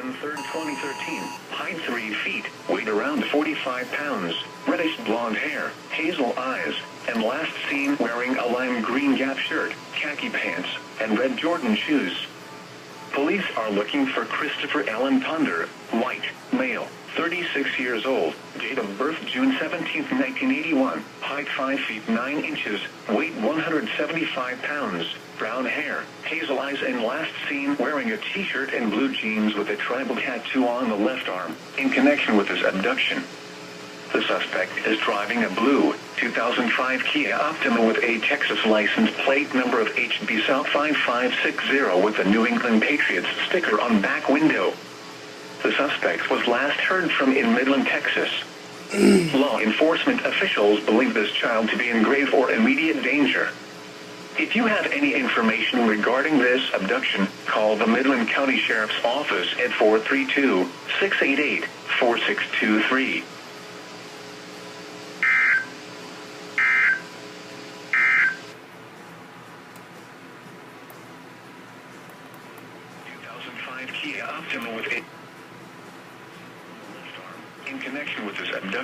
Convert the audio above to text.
June 3, 2013. Height 3 feet, weight around 45 pounds, reddish blonde hair, hazel eyes, and last seen wearing a lime green Gap shirt, khaki pants, and red Jordan shoes. Police are looking for Christopher Allen Ponder, white, male, 36 years old, date of birth June 17, 1981, height 5 feet 9 inches, weight 175 pounds, brown hair, hazel eyes, and last seen wearing a t-shirt and blue jeans with a tribal tattoo on the left arm, in connection with his abduction. The suspect is driving a blue 2005 Kia Optima with a Texas license plate number of HB South 5560 with a New England Patriots sticker on back window. The suspect was last heard from in Midland, Texas. Law enforcement officials believe this child to be in grave or immediate danger. If you have any information regarding this abduction, call the Midland County Sheriff's Office at 432-688-4623. Kia Optima with a in connection with this abduction.